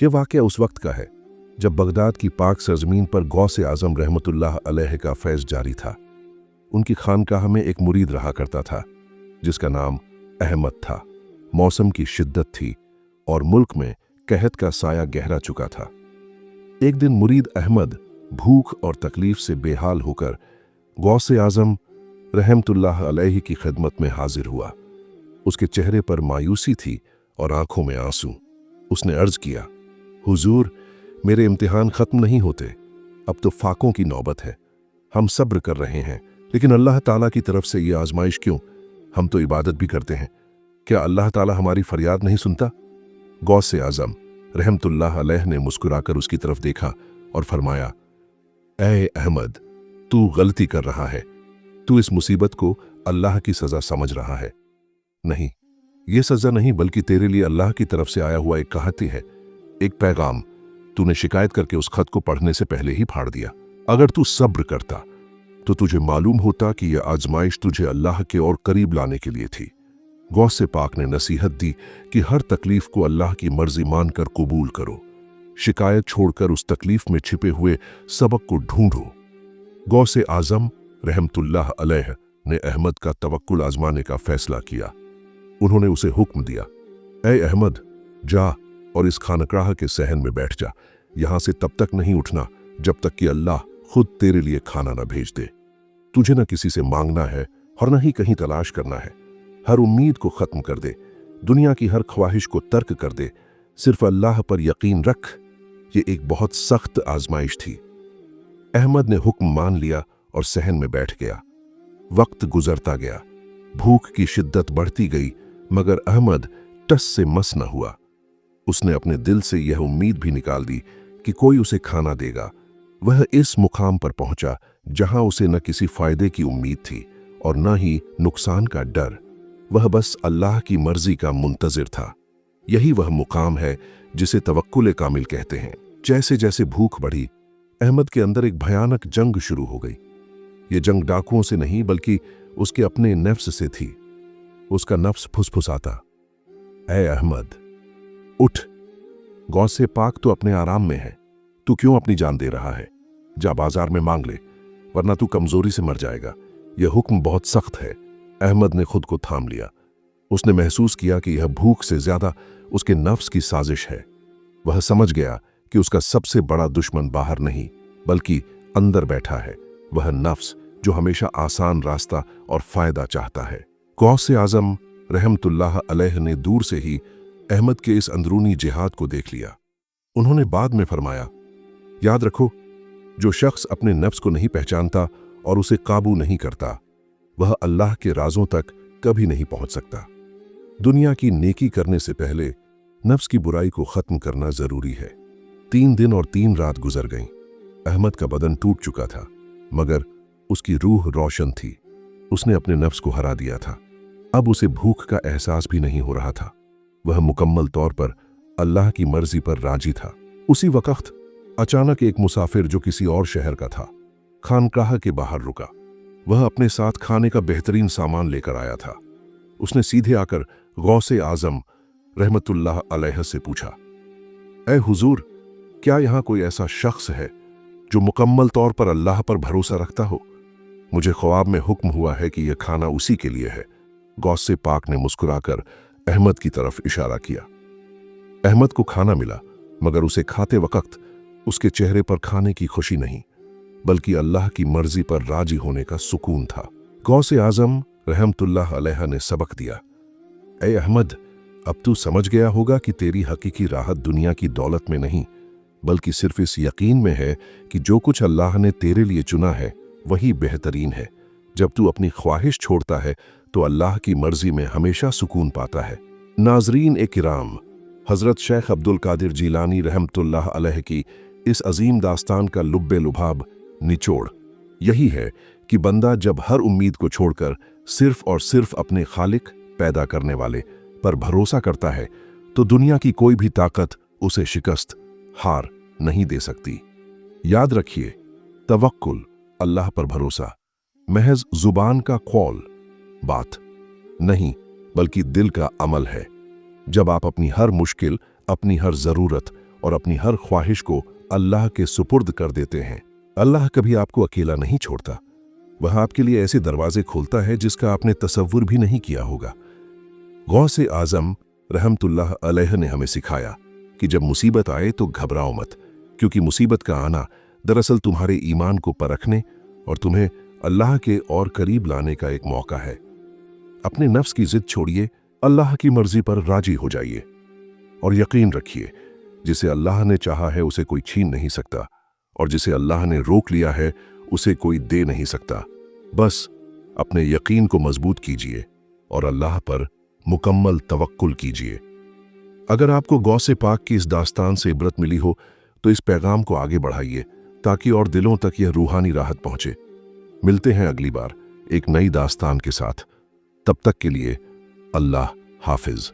ये वाक़या उस वक्त का है जब बगदाद की पाक सरजमीन पर गौसे आज़म रहमतुल्लाह अलैह का फैज़ जारी था। उनकी खानकाह में एक मुरीद रहा करता था जिसका नाम अहमद था। मौसम की शिद्दत थी और मुल्क में कहत का साया गहरा चुका था। एक दिन मुरीद अहमद भूख और तकलीफ से बेहाल होकर गौसे आज़म रहमतुल्लाह अलैह की खिदमत में हाजिर हुआ। उसके चेहरे पर मायूसी थी और आंखों में आंसू। उसने अर्ज किया, हुजूर, मेरे इम्तिहान ख़त्म नहीं होते, अब तो फाकों की नौबत है। हम सब्र कर रहे हैं, लेकिन अल्लाह ताला की तरफ से ये आजमाइश क्यों? हम तो इबादत भी करते हैं, क्या अल्लाह ताला हमारी फरियाद नहीं सुनता? गौसे आज़म रहमतुल्लाह अलैह ने मुस्कुराकर उसकी तरफ देखा और फरमाया, ऐ अहमद, तू गलती कर रहा है। तू इस मुसीबत को अल्लाह की सज़ा समझ रहा है। नहीं, ये सज़ा नहीं, बल्कि तेरे लिए अल्लाह की तरफ से आया हुआ एक कहती है, एक पैगाम। तूने शिकायत करके उस खत को पढ़ने से पहले ही फाड़ दिया। अगर तू सब्र करता तो तुझे मालूम होता कि यह आजमाइश तुझे अल्लाह के और करीब लाने के लिए थी। गौसे पाक ने नसीहत दी कि हर तकलीफ को अल्लाह की मर्जी मानकर कबूल करो। शिकायत छोड़कर उस तकलीफ में छिपे हुए सबक को ढूंढो। गौसे आज़म रहमतुल्लाह अलैह ने अहमद का तवक्कुल आजमाने का फैसला किया। उन्होंने उसे हुक्म दिया, ऐ अहमद, जा और इस खानकाह के सहन में बैठ जा। यहां से तब तक नहीं उठना जब तक कि अल्लाह खुद तेरे लिए खाना न भेज दे। तुझे न किसी से मांगना है और न ही कहीं तलाश करना है। हर उम्मीद को खत्म कर दे, दुनिया की हर ख्वाहिश को तर्क कर दे, सिर्फ अल्लाह पर यकीन रख। ये एक बहुत सख्त आजमाइश थी। अहमद ने हुक्म मान लिया और सहन में बैठ गया। वक्त गुजरता गया, भूख की शिद्दत बढ़ती गई, मगर अहमद टस से मस न हुआ। उसने अपने दिल से यह उम्मीद भी निकाल दी कि कोई उसे खाना देगा। वह इस मुकाम पर पहुंचा जहां उसे न किसी फायदे की उम्मीद थी और न ही नुकसान का डर। वह बस अल्लाह की मर्जी का मुंतजिर था। यही वह मुकाम है जिसे तवक्कुल कामिल कहते हैं। जैसे जैसे भूख बढ़ी, अहमद के अंदर एक भयानक जंग शुरू हो गई। ये जंग डाकुओं से नहीं बल्कि उसके अपने नफ्स से थी। उसका नफ्स फुसफुसाता, ऐ अहमद, उठ, गौसे पाक तो अपने आराम में है, तू क्यों अपनी जान दे रहा है? जा बाजार में मांग ले, वरना तू कमजोरी से मर जाएगा। यह हुक्म बहुत सख्त है। अहमद ने खुद को थाम लिया। उसने महसूस किया कि यह भूख से ज्यादा उसके नफ्स की साजिश है। वह समझ गया कि उसका सबसे बड़ा दुश्मन बाहर नहीं बल्कि अंदर बैठा है, वह नफ्स जो हमेशा आसान रास्ता और फायदा चाहता है। गौसे आज़म रहमतुल्लाह अलैह ने दूर से ही अहमद के इस अंदरूनी जिहाद को देख लिया। उन्होंने बाद में फरमाया, याद रखो, जो शख्स अपने नफ्स को नहीं पहचानता और उसे काबू नहीं करता, वह अल्लाह के राजों तक कभी नहीं पहुंच सकता। दुनिया की नेकी करने से पहले नफ्स की बुराई को खत्म करना जरूरी है। 3 दिन और 3 रात गुजर गईं। अहमद का बदन टूट चुका था, मगर उसकी रूह रोशन थी। उसने अपने नफ्स को हरा दिया था। अब उसे भूख का एहसास भी नहीं हो रहा था। वह मुकम्मल तौर पर अल्लाह की मर्जी पर राजी था। उसी वक्त अचानक एक मुसाफिर जो किसी और शहर का था, खानकाह के बाहर रुका। वह अपने साथ खाने का बेहतरीन सामान लेकर आया था। उसने सीधे आकर गौसे आज़म रहमतुल्लाह अलैह से पूछा, ऐ हुजूर, क्या यहाँ कोई ऐसा शख्स है जो मुकम्मल तौर पर अल्लाह पर भरोसा रखता हो? मुझे ख्वाब में हुक्म हुआ है कि यह खाना उसी के लिए है। गौसे पाक ने मुस्कुराकर अहमद की तरफ इशारा किया। अहमद को खाना मिला, मगर उसे खाते वक्त उसके चेहरे पर खाने की खुशी नहीं बल्कि अल्लाह की मर्जी पर राजी होने का सुकून था। गौसे आज़म रहमतुल्लाह अलैह ने सबक दिया, ऐ अहमद, अब तू समझ गया होगा कि तेरी हकीकी राहत दुनिया की दौलत में नहीं बल्कि सिर्फ इस यकीन में है कि जो कुछ अल्लाह ने तेरे लिए चुना है वही बेहतरीन है। जब तू अपनी ख्वाहिश छोड़ता है तो अल्लाह की मर्जी में हमेशा सुकून पाता है। नाजरीन ए किराम, हज़रत शेख अब्दुल कादिर जीलानी रहमतुल्लाह अलैह की इस अजीम दास्तान का लुब्बे लुभाब निचोड़ यही है कि बंदा जब हर उम्मीद को छोड़कर सिर्फ और सिर्फ अपने खालिक पैदा करने वाले पर भरोसा करता है तो दुनिया की कोई भी ताकत उसे शिकस्त हार नहीं दे सकती। याद रखिए, तवक्कुल, अल्लाह पर भरोसा, महज जुबान का कौल बात नहीं बल्कि दिल का अमल है। जब आप अपनी हर मुश्किल, अपनी हर ज़रूरत और अपनी हर ख्वाहिश को अल्लाह के सुपुर्द कर देते हैं। अल्लाह कभी आपको अकेला नहीं छोड़ता। वह आपके लिए ऐसे दरवाजे खोलता है जिसका आपने तसव्वुर भी नहीं किया होगा। गौसे आजम रहमतुल्लाह अलैह ने हमें सिखाया कि जब मुसीबत आए तो घबराओ मत, क्योंकि मुसीबत का आना दरअसल तुम्हारे ईमान को परखने और तुम्हें अल्लाह के और करीब लाने का एक मौका है। अपने नफ्स की जिद छोड़िए, अल्लाह की मर्जी पर राजी हो जाइए और यकीन रखिए, जिसे अल्लाह ने चाहा है उसे कोई छीन नहीं सकता, और जिसे अल्लाह ने रोक लिया है उसे कोई दे नहीं सकता। बस अपने यकीन को मजबूत कीजिए और अल्लाह पर मुकम्मल तवक्कुल कीजिए। अगर आपको गौसे पाक की इस दास्तान से इबरत मिली हो तो इस पैगाम को आगे बढ़ाइए ताकि और दिलों तक यह रूहानी राहत पहुंचे। मिलते हैं अगली बार एक नई दास्तान के साथ। तब तक के लिए अल्लाह हाफिज।